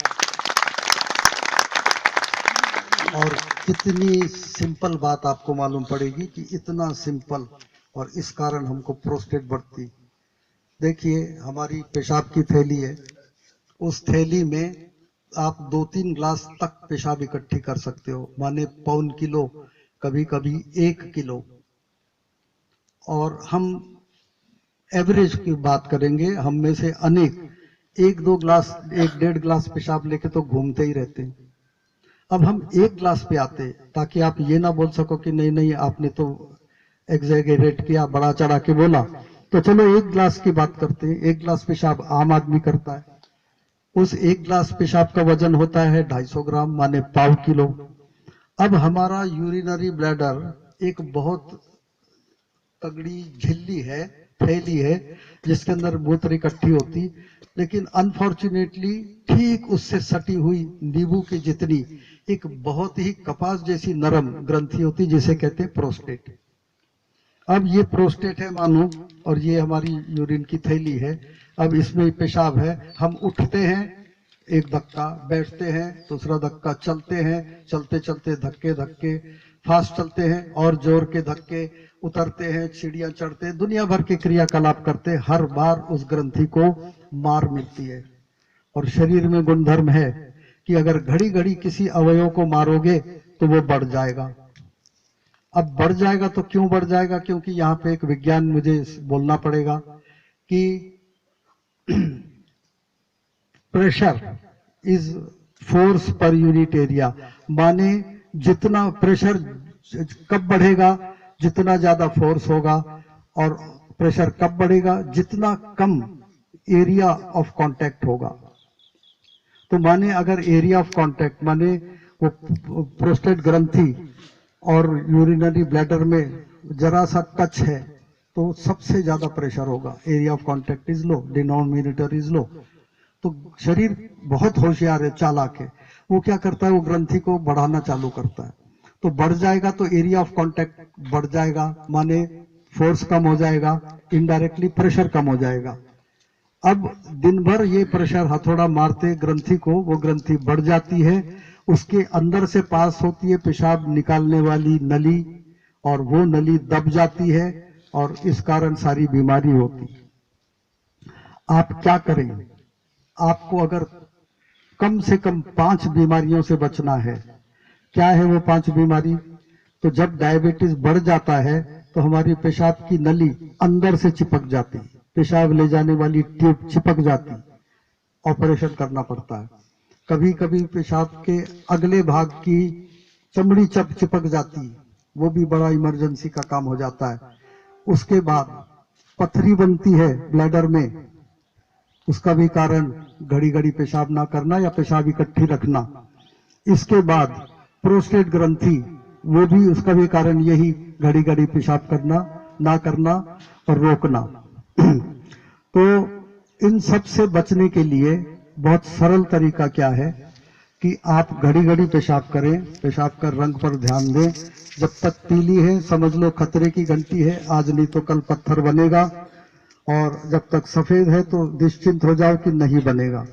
और कितनी सिंपल बात आपको मालूम पड़ेगी कि इतना सिंपल, और इस कारण हमको प्रोस्टेट बढ़ती। देखिए हमारी पेशाब की थैली है, उस थैली में आप 2-3 ग्लास तक पेशाब इकट्ठी कर सकते हो, माने पौन किलो, कभी कभी 1 किलो। और हम एवरेज की बात करेंगे, हम में से अनेक 1-2 ग्लास, 1-1.5 ग्लास पेशाब लेके तो घूमते ही रहते हैं। अब हम 1 ग्लास पे आते, ताकि आप ये ना बोल सको कि नहीं नहीं आपने तो एग्जैगरेट किया, बड़ा चढ़ा के बोला। तो चलो 1 ग्लास की बात करते हैं। 1 ग्लास पेशाब आम आदमी करता है, उस 1 ग्लास पेशाब का वजन होता है 250 ग्राम, माने पाव किलो। अब हमारा यूरिनरी ब्लैडर एक बहुत तगड़ी झिल्ली है, थैली है, जिसके अंदर मूत्र इकट्ठी होती, लेकिन अनफॉर्चुनेटली ठीक उससे सटी हुई नींबू की जितनी एक बहुत ही कपास जैसी नरम ग्रंथि होती, जिसे कहते हैं प्रोस्टेट। अब ये प्रोस्टेट है मानो, और ये हमारी यूरिन की थैली है। अब इसमें पेशाब है, हम उठते हैं एक धक्का, बैठते हैं दूसरा धक्का, चलते हैं, चलते चलते धक्के धक्के, फास्ट चलते हैं और जोर के धक्के, उतरते हैं, सीढ़ियां चढ़ते हैं, दुनिया भर के क्रियाकलाप करते हैं। हर बार उस ग्रंथि को मार मिलती है। और शरीर में गुणधर्म है कि अगर घड़ी घड़ी किसी अवयव को मारोगे तो वो बढ़ जाएगा। अब बढ़ जाएगा तो क्यों बढ़ जाएगा? क्योंकि यहाँ पे एक विज्ञान मुझे बोलना पड़ेगा कि pressure is force per unit area, माने जितना प्रेशर कब बढ़ेगा, जितना ज्यादा फोर्स होगा। और प्रेशर कब बढ़ेगा? जितना कम एरिया ऑफ कांटेक्ट होगा। तो माने अगर एरिया ऑफ कांटेक्ट माने वो प्रोस्टेट ग्रंथि और यूरिनरी ब्लैडर में जरा सा टच है तो सबसे ज्यादा प्रेशर होगा। Area of contact is low, denominator is low. तो शरीर बहुत होशियार है, चालाक है। वो क्या करता है, वो ग्रंथि को बढ़ाना चालू करता है। तो बढ़ जाएगा तो एरिया ऑफ कांटेक्ट बढ़ जाएगा, माने फोर्स कम हो जाएगा, इनडायरेक्टली प्रेशर कम हो जाएगा। अब दिन भर ये प्रेशर हथौड़ा मारते ग्रंथि को, वो ग्रंथि बढ़ जाती है, उसके अंदर से पास होती है पेशाब निकालने वाली नली, और वो नली दब जाती है, और इस कारण सारी बीमारी होती। आप क्या करें? आपको अगर कम से कम 5 बीमारियों से बचना है। क्या है वो 5 बीमारी? तो जब डायबिटीज बढ़ जाता है तो हमारी पेशाब की नली अंदर से चिपक जाती, पेशाब ले जाने वाली ट्यूब चिपक जाती, ऑपरेशन करना पड़ता है। कभी कभी पेशाब के अगले भाग की चमड़ी चिपक जाती, वो भी बड़ा इमरजेंसी का काम हो जाता है। उसके बाद पथरी बनती है ब्लैडर में, उसका भी कारण घड़ी घड़ी पेशाब ना करना या पेशाब इकट्ठी रखना। इसके बाद प्रोस्टेट ग्रंथि, वो भी उसका भी कारण यही घड़ी घड़ी पेशाब करना ना करना और रोकना। तो इन सब से बचने के लिए बहुत सरल तरीका क्या है कि आप घड़ी घड़ी पेशाब करें, पेशाब का रंग पर ध्यान दें। जब तक पीली है समझ लो खतरे की घंटी है, आज नहीं तो कल पत्थर बनेगा। और जब तक सफेद है तो निश्चिंत हो जाओ कि नहीं बनेगा।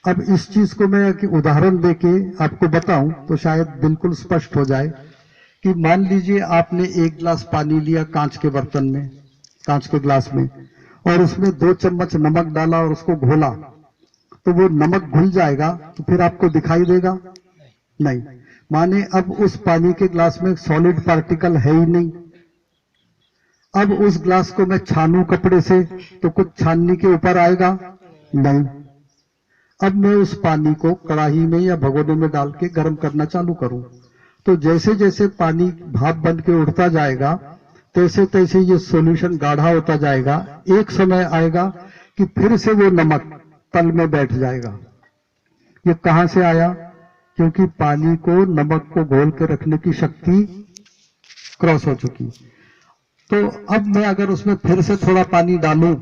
अब इस चीज को मैं एक उदाहरण देके आपको बताऊं तो शायद बिल्कुल स्पष्ट हो जाए कि मान लीजिए आपने 1 गिलास पानी लिया कांच के बर्तन में, कांच के गिलास में, और उसमें 2 चम्मच नमक डाला और उसको घोला, तो वो नमक घुल जाएगा तो फिर आपको दिखाई देगा? नहीं। माने अब उस पानी के गिलास में सॉलिड पार्टिकल है ही नहीं। अब उस ग्लास को मैं छानू कपड़े से तो कुछ छाननी के ऊपर आएगा नहीं। अब मैं उस पानी को कढ़ाई में या भगोने में डाल के गर्म करना चालू करूं, तो जैसे जैसे पानी भाप बन के उठता जाएगा तैसे तैसे ये सॉल्यूशन गाढ़ा होता जाएगा। एक समय आएगा कि फिर से वो नमक तल में बैठ जाएगा। ये कहां से आया? क्योंकि पानी को नमक को घोल के रखने की शक्ति क्रॉस हो चुकी। तो अब मैं अगर उसमें फिर से थोड़ा पानी डालूं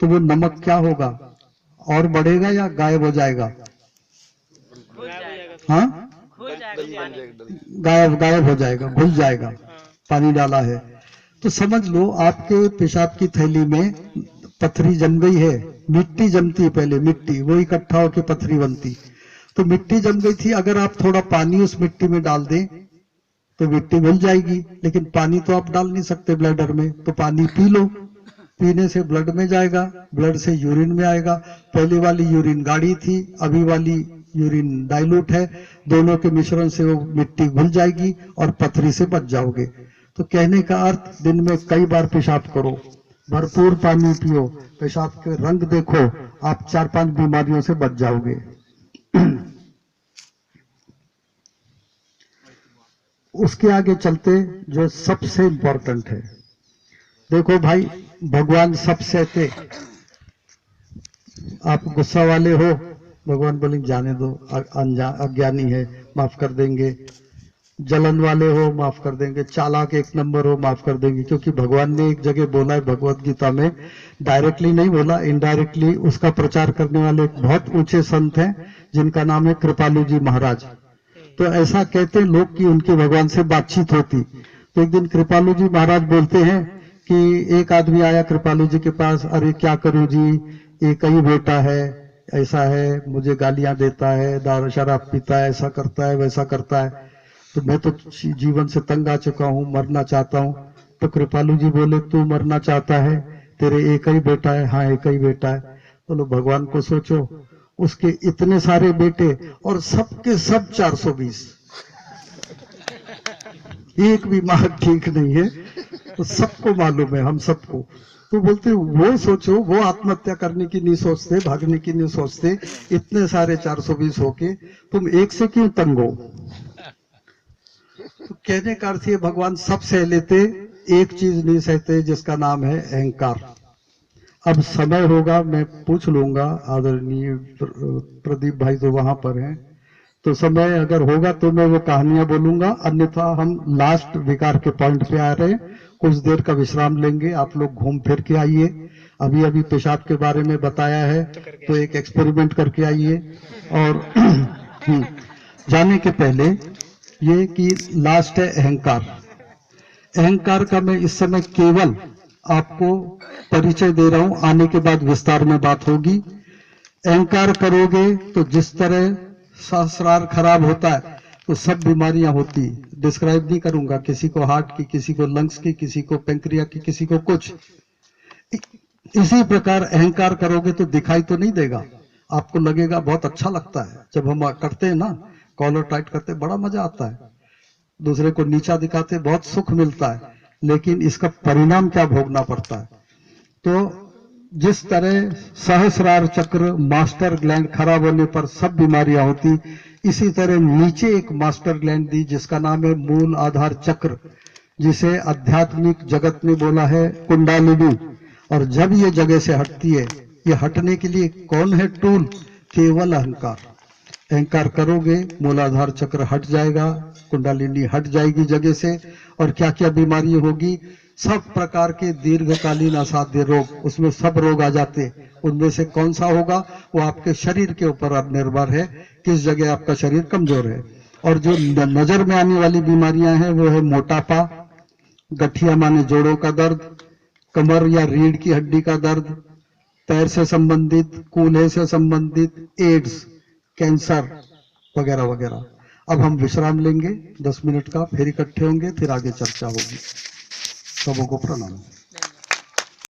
तो वो नमक क्या होगा? और बढ़ेगा या गायब हो जाएगा? हाँ, गायब हो जाएगा, घुल जाएगा, पानी डाला है। तो समझ लो आपके पेशाब की थैली में पथरी जम गई है। मिट्टी जमती है पहले, मिट्टी वो इकट्ठा होकर पथरी बनती। तो मिट्टी जम गई थी, अगर आप थोड़ा पानी उस मिट्टी में डाल दें तो मिट्टी घुल जाएगी, लेकिन पानी तो आप डाल नहीं सकते ब्लैडर में, तो पानी पी लो। पीने से ब्लड में जाएगा, ब्लड से यूरिन में आएगा। पहली वाली यूरिन गाढ़ी थी, अभी वाली यूरिन डाइल्यूट है। दोनों के मिश्रण से वो मिट्टी घुल जाएगी और पथरी से बच जाओगे। तो कहने का अर्थ, दिन में कई बार पेशाब करो, भरपूर पानी पियो, पेशाब के रंग देखो, आप 4-5 बीमारियों से बच जाओगे। उसके आगे चलते जो सबसे इंपॉर्टेंट है, देखो भाई, भगवान सब सहते। आप गुस्सा वाले हो, भगवान बोलेंगे जाने दो, अज्ञानी है, माफ कर देंगे। जलन वाले हो, माफ कर देंगे। चालाक एक नंबर हो, माफ कर देंगे। क्योंकि भगवान ने एक जगह बोला है भगवत गीता में, डायरेक्टली नहीं बोला, इनडायरेक्टली उसका प्रचार करने वाले एक बहुत ऊंचे संत हैं जिनका नाम है कृपालु जी महाराज। तो ऐसा कहते हैं लोग कि उनकी भगवान से बातचीत होती। तो एक दिन कृपालु जी महाराज बोलते हैं कि एक आदमी आया कृपालु जी के पास, अरे क्या करूं जी, एक ही बेटा है, ऐसा है, मुझे गालियां देता है, दारू शराब पीता है, ऐसा करता है, वैसा करता है, तो मैं तो जीवन से तंग आ चुका हूं, मरना चाहता हूं। तो कृपालु जी बोले, तू मरना चाहता है, तेरे एक ही बेटा है? हाँ, एक ही बेटा है। बोलो भगवान को सोचो, उसके इतने सारे बेटे और सबके सब 420, एक भी मां ठीक नहीं है, तो सबको मालूम है, हम सबको। तो बोलते वो सोचो, वो आत्महत्या करने की नहीं सोचते, भागने की नहीं सोचते, इतने सारे 420 होके तुम एक से क्यों तंग हो? तो कहने का अर्थ ये, भगवान सब सह लेते, एक चीज नहीं सहते जिसका नाम है अहंकार। अब समय होगा मैं पूछ लूंगा, आदरणीय प्रदीप भाई तो वहां पर हैं, तो समय अगर होगा तो मैं वो कहानियां बोलूंगा, अन्यथा हम लास्ट विकार के पॉइंट पे आ रहे हैं। कुछ देर का विश्राम लेंगे, आप लोग घूम फिर के आइए। अभी अभी पेशाब के बारे में बताया है, तो एक एक्सपेरिमेंट करके आइए। और जाने के पहले ये कि लास्ट है अहंकार। अहंकार का मैं इस समय केवल आपको परिचय दे रहा हूं, आने के बाद विस्तार में बात होगी। अहंकार करोगे तो जिस तरह सहस्रार खराब होता है तो सब बीमारियां होती। डिस्क्राइब नहीं करूंगा, किसी को हार्ट की, किसी को लंग्स की, किसी को पेंक्रिया की, किसी को कुछ। इसी प्रकार अहंकार करोगे तो दिखाई तो नहीं देगा, आपको लगेगा बहुत अच्छा लगता है। जब हम करते हैं ना, कॉलर टाइट करते, बड़ा मजा आता है, दूसरे को नीचा दिखाते, बहुत सुख मिलता है, लेकिन इसका परिणाम क्या भोगना पड़ता है। तो जिस तरह सहस्रार चक्र, मास्टर ग्लैंड खराब होने पर सब बीमारियां होती, इसी तरह नीचे एक मास्टर ग्लैंड दी जिसका नाम है मूल आधार चक्र, जिसे आध्यात्मिक जगत में बोला है कुंडालिनी। और जब ये जगह से हटती है, ये हटने के लिए कौन है टूल? केवल अहंकार। अहंकार करोगे, मूलाधार चक्र हट जाएगा, कुंडलिनी हट जाएगी जगह से, और क्या क्या बीमारी होगी? सब प्रकार के दीर्घकालीन असाध्य रोग, उसमें सब रोग आ जाते। उनमें से कौन सा होगा वो आपके शरीर के ऊपर निर्भर है, किस जगह आपका शरीर कमजोर है। और जो नजर में आने वाली बीमारियां हैं वो है मोटापा, गठिया माने जोड़ों का दर्द, कमर या रीढ़ की हड्डी का दर्द, पैर से संबंधित, कूल्हे से संबंधित, एड्स, कैंसर वगैरह वगैरह। अब हम विश्राम लेंगे 10 मिनट का, फिर इकट्ठे होंगे, फिर आगे चर्चा होगी। सबों को प्रणाम।